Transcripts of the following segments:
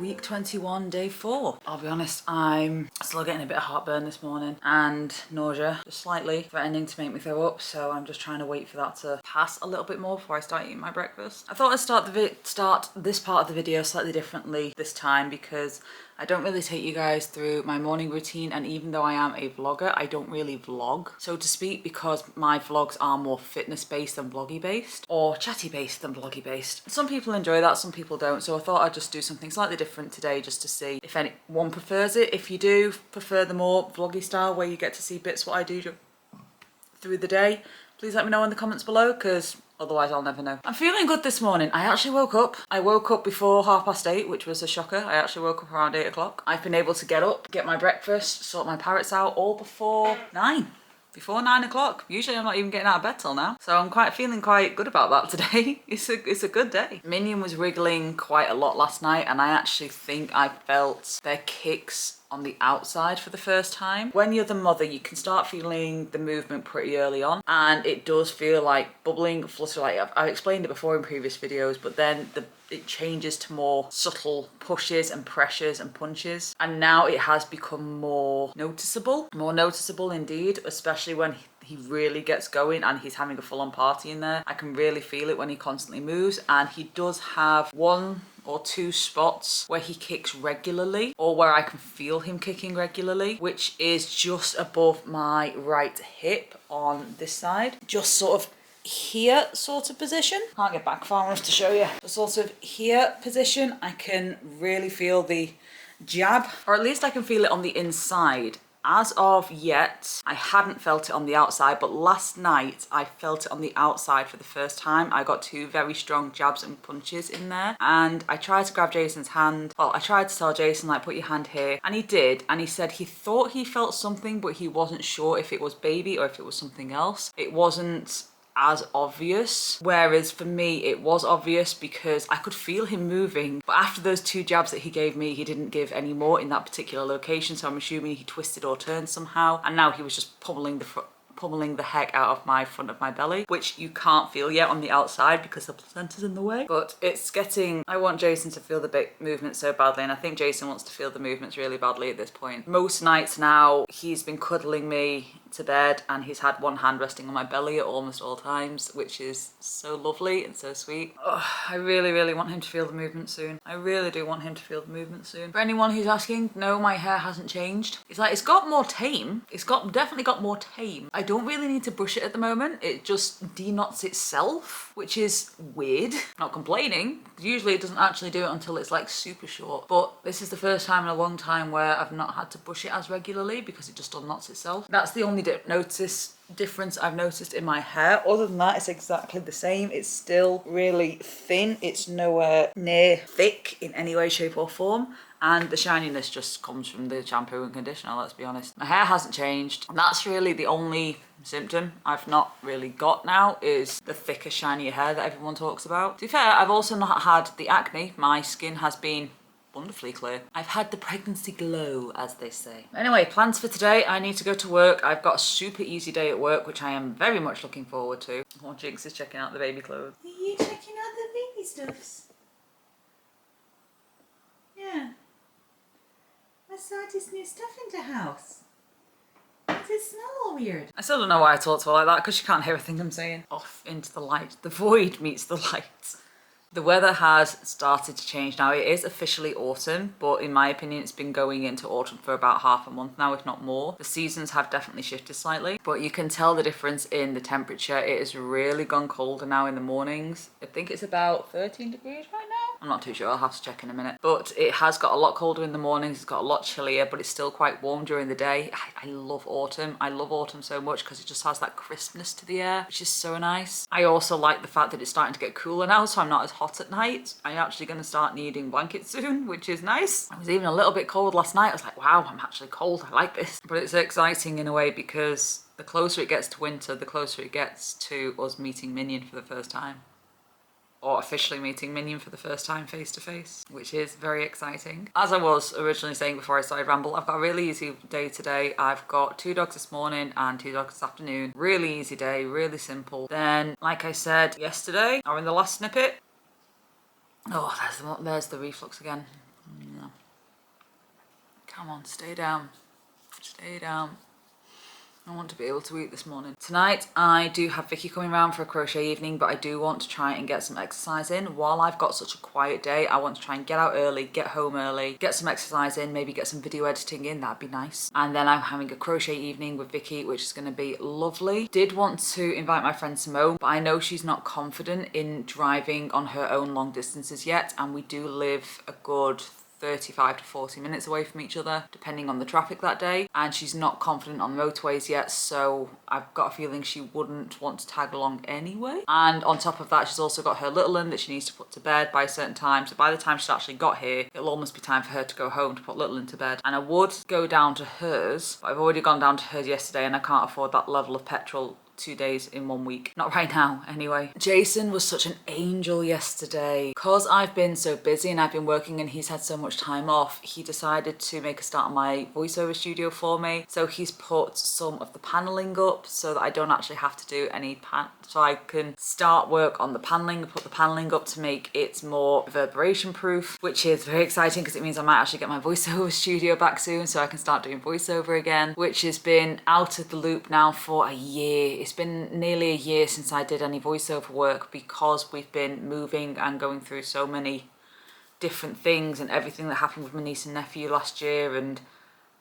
Week 21, day 4. I'll be honest, I'm still getting a bit of heartburn this morning and nausea, just slightly threatening to make me throw up, so I'm just trying to wait for that to pass a little bit more before I start eating my breakfast. I thought I'd start this part of the video slightly differently this time because I don't really take you guys through my morning routine, and even though I am a vlogger, I don't really vlog, so to speak, because my vlogs are more fitness based than vloggy based, or chatty based than vloggy based. Some people enjoy that, some people don't, so I thought I'd just do something slightly different today just to see if anyone prefers it. If you do prefer the more vloggy style where you get to see bits what I do through the day, please let me know in the comments below, because otherwise I'll never know. I'm feeling good this morning. I actually woke up. I woke up before 8:30, which was a shocker. I actually woke up around 8 o'clock. I've been able to get up, get my breakfast, sort my parrots out all before 9. Before 9 o'clock. Usually I'm not even getting out of bed till now. So I'm feeling quite good about that today. It's a good day. Minion was wriggling quite a lot last night, and I actually think I felt their kicks on the outside for the first time. When you're the mother, you can start feeling the movement pretty early on, and it does feel like bubbling, flutter. Like I've explained it before in previous videos, but then it changes to more subtle pushes and pressures and punches, and now it has become more noticeable indeed, especially when he really gets going and he's having a full-on party in there. I can really feel it when he constantly moves, and he does have 1 or 2 spots where he kicks regularly, or where I can feel him kicking regularly, which is just above my right hip on this side, just sort of here sort of position. Can't get back far enough to show you. The sort of here position, I can really feel the jab, or at least I can feel it on the inside As of yet, I hadn't felt it on the outside, but last night I felt it on the outside for the first time. I got 2 very strong jabs and punches in there, and I tried to grab Jason's hand. Well, I tried to tell Jason, like, put your hand here, and he did, and he said he thought he felt something, but he wasn't sure if it was baby or if it was something else. It wasn't as obvious, whereas for me it was obvious because I could feel him moving, but after those 2 jabs that he gave me, he didn't give any more in that particular location, so I'm assuming he twisted or turned somehow, and now he was just pummeling the heck out of my front of my belly, which you can't feel yet on the outside because the placenta's in the way. But it's getting, I want Jason to feel the big movement so badly, and I think Jason wants to feel the movements really badly at this point. Most nights now he's been cuddling me to bed and he's had one hand resting on my belly at almost all times, which is so lovely and so sweet. Oh, I really want him to feel the movement soon. I really do want him to feel the movement soon. For anyone who's asking, no, my hair hasn't changed. It's like, it's got more tame. Definitely got more tame. I don't really need to brush it at the moment. It just deknots itself, which is weird. Not complaining. Usually it doesn't actually do it until it's like super short, but this is the first time in a long time where I've not had to brush it as regularly because it just unknots itself. That's the only difference I've noticed in my hair. Other than that, it's exactly the same. It's still really thin. It's nowhere near thick in any way, shape or form. And the shininess just comes from the shampoo and conditioner, let's be honest. My hair hasn't changed. And that's really the only symptom I've not really got now, is the thicker, shinier hair that everyone talks about. To be fair, I've also not had the acne. My skin has been wonderfully clear. I've had the pregnancy glow, as they say. Anyway, plans for today. I need to go to work. I've got a super easy day at work, which I am very much looking forward to. Oh, Jinx is checking out the baby clothes. Are you checking out the baby stuffs? Yeah. I saw this new stuff in the house. Does it smell all weird? I still don't know why I talk to her like that, because she can't hear a thing I'm saying. Off into the light. The void meets the light. The weather has started to change now. It is officially autumn, but in my opinion, it's been going into autumn for about half a month now, if not more. The seasons have definitely shifted slightly, but you can tell the difference in the temperature. It has really gone colder now in the mornings. I think it's about 13 degrees right now. I'm not too sure, I'll have to check in a minute. But it has got a lot colder in the mornings, it's got a lot chillier, but it's still quite warm during the day. I love autumn. I love autumn so much because it just has that crispness to the air, which is so nice. I also like the fact that it's starting to get cooler now, so I'm not as hot at night. I'm actually going to start needing blankets soon, which is nice. I was even a little bit cold last night. I was like, wow, I'm actually cold. I like this. But it's exciting in a way because the closer it gets to winter, the closer it gets to us meeting Minion for the first time. Or officially meeting Minion for the first time face to face, which is very exciting. As I was originally saying before I started ramble, I've got a really easy day today. I've got 2 dogs this morning and 2 dogs this afternoon. Really easy day, really simple. Then, like I said yesterday, or in the last snippet, oh, there's the reflux again. No. Come on, stay down. Stay down. I want to be able to eat this morning. Tonight, I do have Vicky coming around for a crochet evening, but I do want to try and get some exercise in. While I've got such a quiet day, I want to try and get out early, get home early, get some exercise in, maybe get some video editing in, that'd be nice. And then I'm having a crochet evening with Vicky, which is gonna be lovely. Did want to invite my friend Simone, but I know she's not confident in driving on her own long distances yet, and we do live a good 35 to 40 minutes away from each other, depending on the traffic that day. And she's not confident on motorways yet, so I've got a feeling she wouldn't want to tag along anyway. And on top of that, she's also got her little one that she needs to put to bed by a certain time. So by the time she's actually got here, it'll almost be time for her to go home to put little one to bed. And I would go down to hers, but I've already gone down to hers yesterday and I can't afford that level of petrol 2 days in 1 week. Not right now, anyway. Jason was such an angel yesterday. Because I've been so busy and I've been working and he's had so much time off, he decided to make a start on my voiceover studio for me. So he's put some of the paneling up so that I don't actually have to do any so I can start work on the paneling and put the paneling up to make it more reverberation proof, which is very exciting because it means I might actually get my voiceover studio back soon so I can start doing voiceover again, which has been out of the loop now for a year. It's been nearly a year since I did any voiceover work because we've been moving and going through so many different things and everything that happened with my niece and nephew last year, and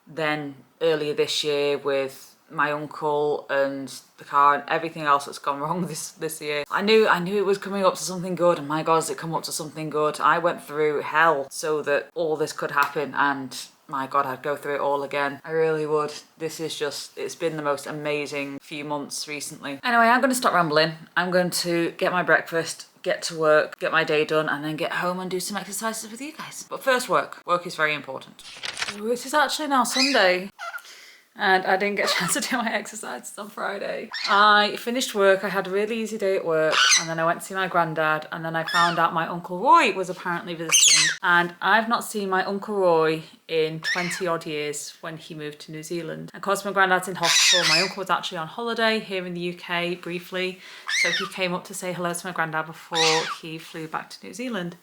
then earlier this year with my uncle and the car and everything else that's gone wrong this year. I knew it was coming up to something good, and my God, has it come up to something good. I went through hell so that all this could happen, and my God, I'd go through it all again. I really would. This is just, it's been the most amazing few months recently. Anyway, I'm going to stop rambling. I'm going to get my breakfast, get to work, get my day done, and then get home and do some exercises with you guys. But first work. Work is very important. Ooh, it is actually now Sunday. And I didn't get a chance to do my exercises on Friday. I finished work, I had a really easy day at work, and then I went to see my granddad, and then I found out my Uncle Roy was apparently visiting. And I've not seen my Uncle Roy in 20 odd years when he moved to New Zealand. And of course my granddad's in hospital. My uncle was actually on holiday here in the UK briefly, so he came up to say hello to my granddad before he flew back to New Zealand.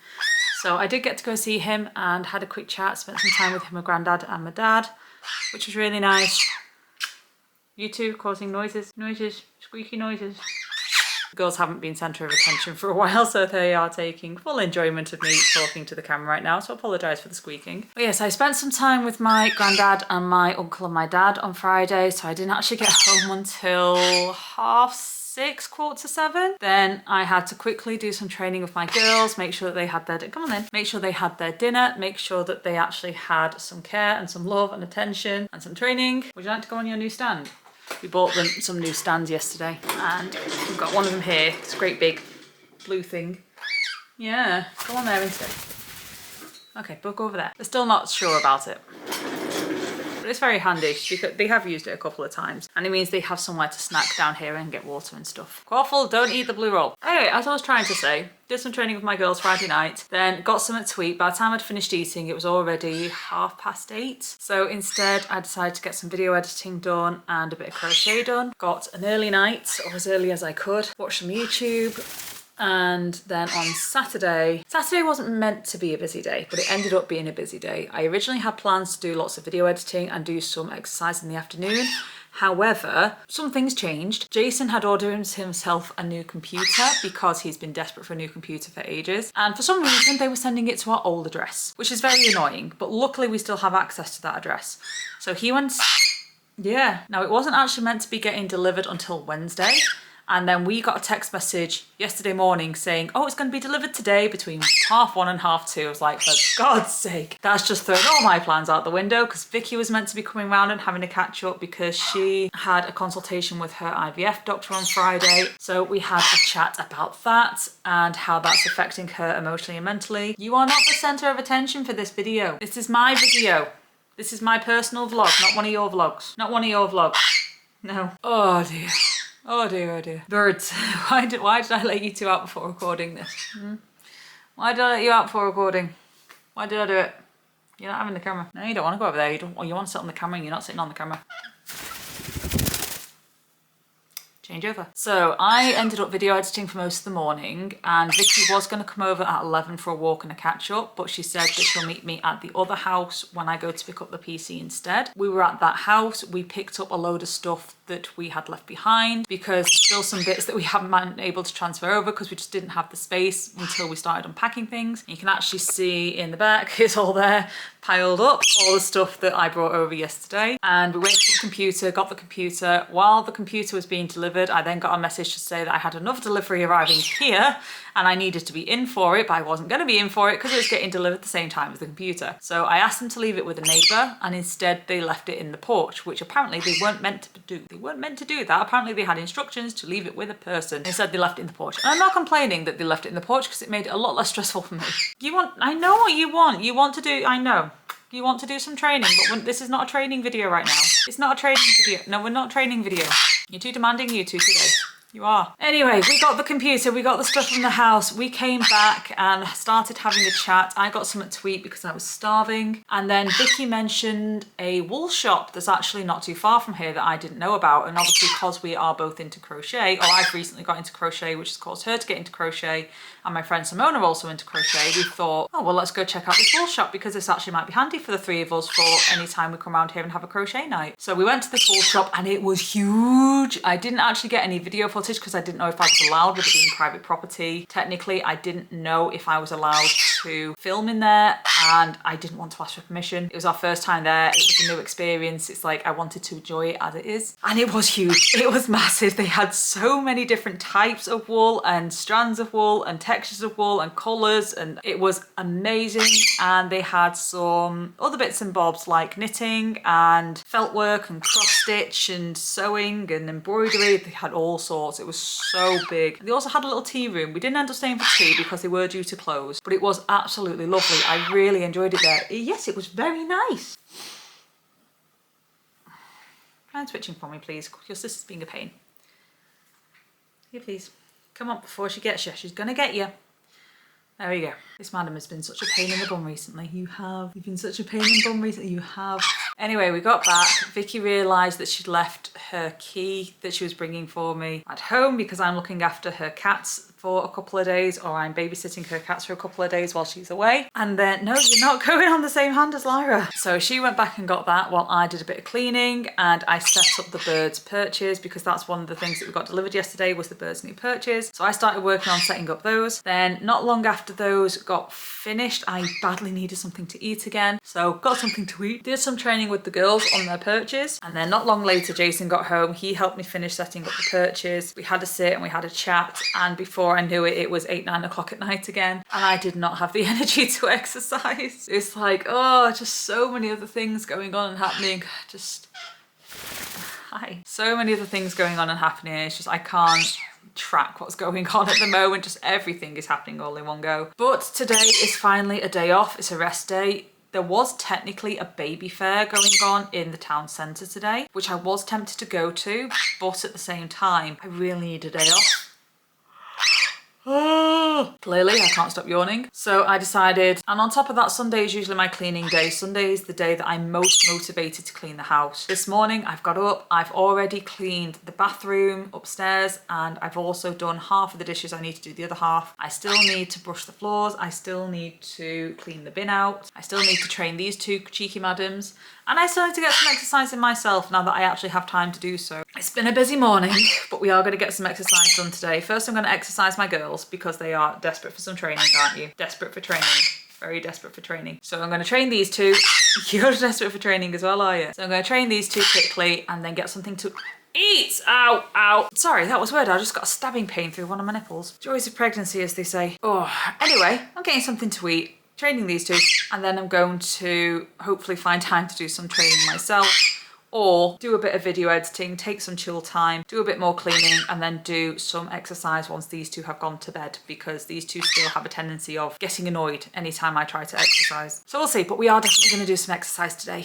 So I did get to go see him and had a quick chat, spent some time with him, my granddad and my dad, which was really nice. You two causing noises, squeaky noises. The girls haven't been centre of attention for a while, so they are taking full enjoyment of me talking to the camera right now, so I apologise for the squeaking. But yes, I spent some time with my granddad and my uncle and my dad on Friday, so I didn't actually get home until 6:30, 6:45. Then I had to quickly do some training with my girls, make sure that they had their, come on then, make sure they had their dinner, make sure that they actually had some care and some love and attention and some training. Would you like to go on your new stand? We bought them some new stands yesterday, and we've got one of them here, this great big blue thing. Yeah, go on there instead. Okay, but go over there. They're still not sure about it. But it's very handy because they have used it a couple of times, and it means they have somewhere to snack down here and get water and stuff. Careful, don't eat the blue roll. Anyway, as I was trying to say, did some training with my girls Friday night, then got something to eat. By the time I'd finished eating, it was already 8:30. So instead, I decided to get some video editing done and a bit of crochet done. Got an early night, or as early as I could, watched some YouTube. And then on Saturday wasn't meant to be a busy day, but it ended up being a busy day. I originally had plans to do lots of video editing and do some exercise in the afternoon. However, some things changed. Jason had ordered himself a new computer because he's been desperate for a new computer for ages. And for some reason, they were sending it to our old address, which is very annoying. But luckily, we still have access to that address. So he went, yeah. Now, it wasn't actually meant to be getting delivered until Wednesday. And then we got a text message yesterday morning saying, oh, it's going to be delivered today between 1:30 and 2:30. I was like, for God's sake. That's just thrown all my plans out the window, because Vicky was meant to be coming round and having a catch up because she had a consultation with her IVF doctor on Friday. So we had a chat about that and how that's affecting her emotionally and mentally. You are not the centre of attention for this video. This is my video. This is my personal vlog, not one of your vlogs. Not one of your vlogs. No. Oh dear. Oh dear, oh dear. Birds, why did I let you two out before recording this? Why did I let you out before recording? Why did I do it? You're not having the camera. No, you don't want to go over there. You want to sit on the camera and you're not sitting on the camera. Change over. So I ended up video editing for most of the morning, and Vicky was going to come over at 11 for a walk and a catch up, but she said that she'll meet me at the other house when I go to pick up the PC instead. We were at that house. We picked up a load of stuff that we had left behind because there's still some bits that we haven't been able to transfer over because we just didn't have the space until we started unpacking things. You can actually see in the back, it's all there piled up, all the stuff that I brought over yesterday. And we went to the computer, got the computer. While the computer was being delivered, I then got a message to say that I had another delivery arriving here and I needed to be in for it, but I wasn't going to be in for it because it was getting delivered at the same time as the computer. So I asked them to leave it with a neighbour, and instead they left it in the porch, which apparently they weren't meant to do. They weren't meant to do that. Apparently they had instructions to leave it with a person. Instead they left it in the porch. And I'm not complaining that they left it in the porch because it made it a lot less stressful for me. I know what you want. You want to do, I know. You want to do some training, but this is not a training video right now. It's not a training video. No, we're not training video. You're too demanding, you two, today. You are. Anyway, we got the computer, we got the stuff from the house, we came back and started having a chat. I got something to eat because I was starving. And then Vicky mentioned a wool shop that's actually not too far from here that I didn't know about. And obviously because we are both into crochet, or I've recently got into crochet, which has caused her to get into crochet, and my friend Simone are also into crochet, we thought, oh, well, let's go check out this wool shop because this actually might be handy for the three of us for any time we come around here and have a crochet night. So we went to this wool shop and it was huge. I didn't actually get any video footage because I didn't know if I was allowed with it being private property. Technically, I didn't know if I was allowed to film in there and I didn't want to ask for permission. It was our first time there. It was a new experience. It's like I wanted to enjoy it as it is. And it was huge. It was massive. They had so many different types of wool and strands of wool and textures of wool and colours, and it was amazing. And they had some other bits and bobs like knitting and felt work and cross stitch and sewing and embroidery. They had all sorts. It was so big. They also had a little tea room. We didn't end up staying for tea because they were due to close, but it was absolutely lovely. I really enjoyed it there. Yes, it was very nice. Try and switching for me, please. Your sister's being a pain. Here, please. Come on before she gets you. She's gonna get you. There we go. This madam has been such a pain in the bum recently. You have. You've been such a pain in the bum recently. You have. Anyway, we got back. Vicky realised that she'd left her key that she was bringing for me at home because I'm looking after her cats for a couple of days, or I'm babysitting her cats for a couple of days while she's away. And then, no, you're not going on the same hand as Lyra. So she went back and got that while I did a bit of cleaning, and I set up the birds' perches because that's one of the things that we got delivered yesterday was the birds' new perches. So I started working on setting up those. Then not long after those got finished, I badly needed something to eat again. So got something to eat, did some training with the girls on their perches. And then not long later, Jason got home. He helped me finish setting up the perches. We had a sit and we had a chat. And before I knew it, it was 8, 9 o'clock at night again. And I did not have the energy to exercise. It's like, oh, just so many other things going on and happening. Just, hi. So many other things going on and happening. It's just, I can't track what's going on at the moment. Just everything is happening all in one go. But today is finally a day off. It's a rest day. There was technically a baby fair going on in the town centre today, which I was tempted to go to, but at the same time, I really need a day off. Clearly, I can't stop yawning. So I decided, and on top of that, Sunday is usually my cleaning day. Sunday is the day that I'm most motivated to clean the house. This morning, I've got up, I've already cleaned the bathroom upstairs, and I've also done half of the dishes. I need to do the other half. I still need to brush the floors. I still need to clean the bin out. I still need to train these two cheeky madams. And I still need to get some exercise in myself now that I actually have time to do so. It's been a busy morning, but we are going to get some exercise done today. First, I'm going to exercise my girls because they are desperate for some training, aren't you? Desperate for training. Very desperate for training. So I'm going to train these two. You're desperate for training as well, are you? So I'm going to train these two quickly and then get something to eat. Ow, ow. Sorry, that was weird. I just got a stabbing pain through one of my nipples. Joys of pregnancy, as they say. Oh, anyway, I'm getting something to eat. Training these two, and then I'm going to hopefully find time to do some training myself or do a bit of video editing, take some chill time, do a bit more cleaning, and then do some exercise once these two have gone to bed, because these two still have a tendency of getting annoyed anytime I try to exercise. So we'll see, but we are definitely going to do some exercise today.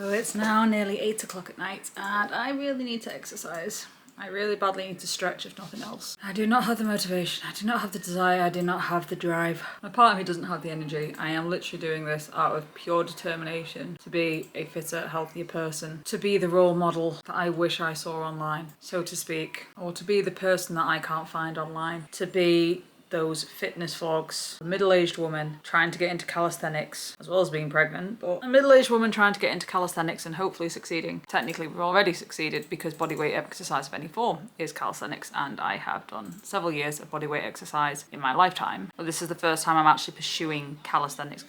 So it's now nearly 8 o'clock at night and I really need to exercise. I really badly need to stretch, if nothing else. I do not have the motivation, I do not have the desire, I do not have the drive. My part of me doesn't have the energy. I am literally doing this out of pure determination to be a fitter, healthier person, to be the role model that I wish I saw online, so to speak, or to be the person that I can't find online, to be those fitness vlogs. A middle-aged woman trying to get into calisthenics as well as being pregnant, but a middle-aged woman trying to get into calisthenics and hopefully succeeding. Technically, we've already succeeded because bodyweight exercise of any form is calisthenics, and I have done several years of bodyweight exercise in my lifetime. But this is the first time I'm actually pursuing calisthenics,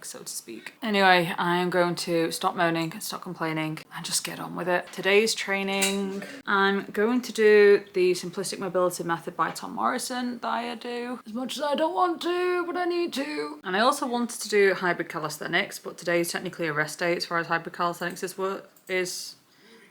so to speak. Anyway, I am going to stop moaning, stop complaining, and just get on with it. Today's training, I'm going to do the simplistic mobility method by Tom Morrison that I do as much as I don't want to, but I need to. And I also wanted to do hybrid calisthenics, but today is technically a rest day as far as hybrid calisthenics is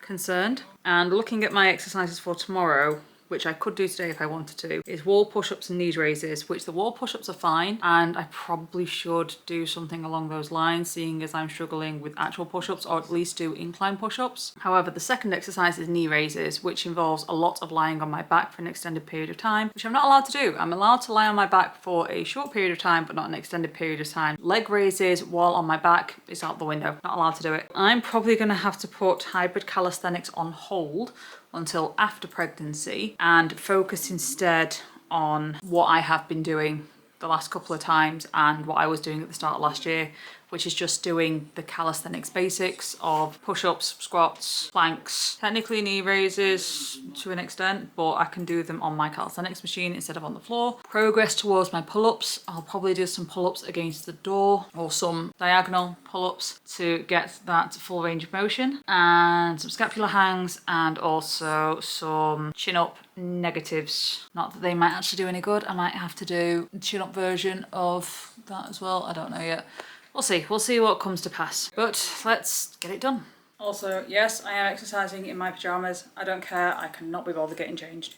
concerned. And looking at my exercises for tomorrow, which I could do today if I wanted to, is wall push-ups and knees raises, which the wall push-ups are fine, and I probably should do something along those lines, seeing as I'm struggling with actual push-ups, or at least do incline push-ups. However, the second exercise is knee raises, which involves a lot of lying on my back for an extended period of time, which I'm not allowed to do. I'm allowed to lie on my back for a short period of time, but not an extended period of time. Leg raises while on my back is out the window. Not allowed to do it. I'm probably going to have to put hybrid calisthenics on hold until after pregnancy and focus instead on what I have been doing the last couple of times and what I was doing at the start of last year, which is just doing the calisthenics basics of push-ups, squats, planks, technically knee raises to an extent, but I can do them on my calisthenics machine instead of on the floor. Progress towards my pull-ups. I'll probably do some pull-ups against the door or some diagonal pull-ups to get that full range of motion, and some scapular hangs, and also some chin-up negatives. Not that they might actually do any good. I might have to do a chin-up version of that as well. I don't know yet. We'll see what comes to pass, but let's get it done. Also, yes, I am exercising in my pajamas. I don't care, I cannot be bothered getting changed.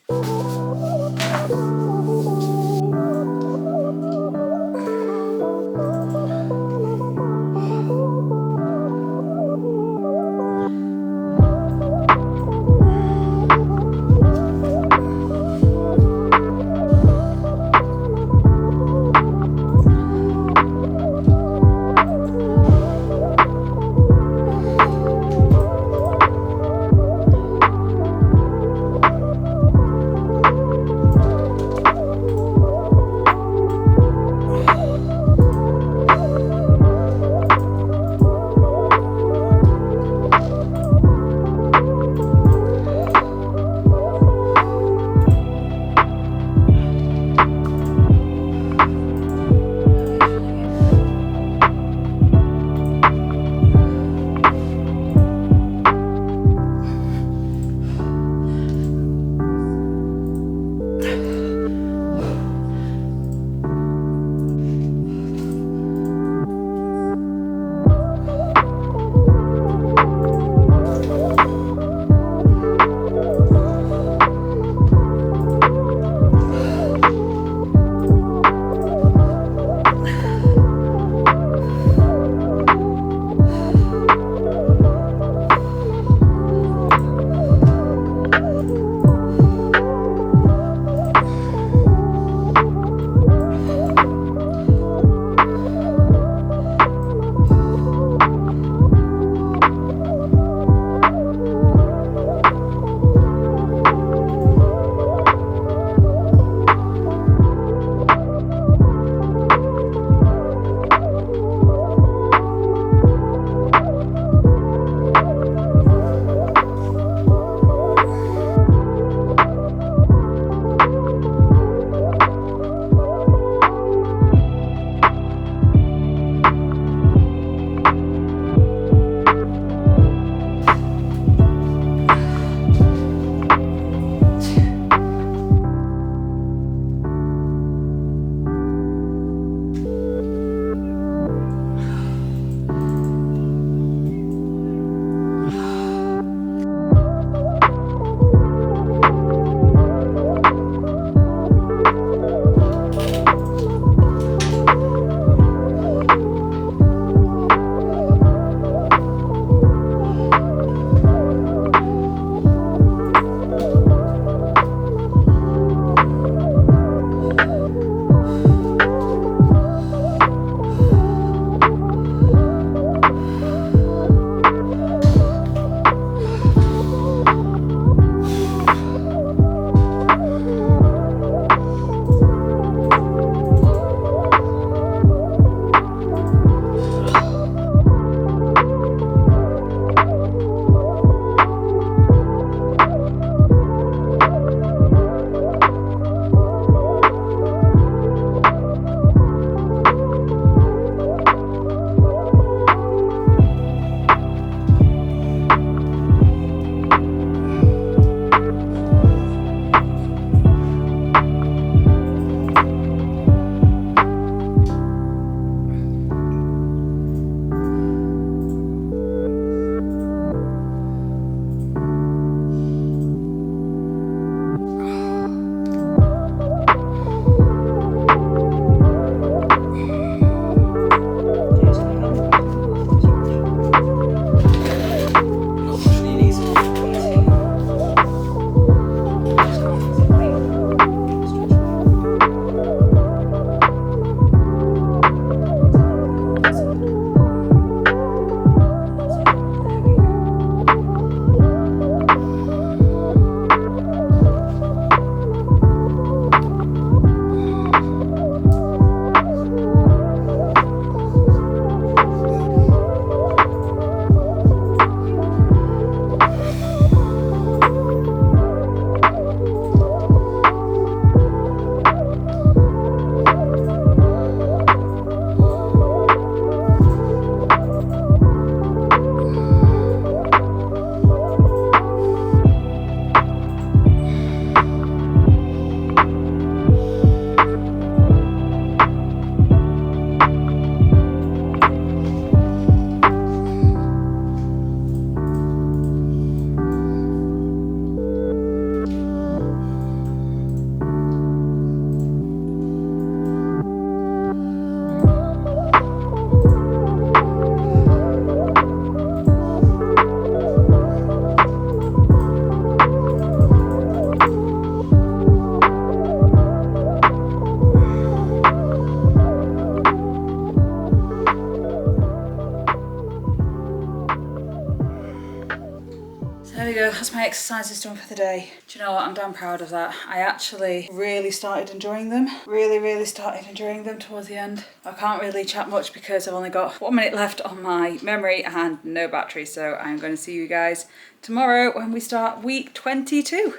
There we go, that's my exercises done for the day. Do you know what, I'm damn proud of that. I actually really started enjoying them. Really started enjoying them towards the end. I can't really chat much because I've only got 1 minute left on my memory and no battery, so I'm going to see you guys tomorrow when we start week 22.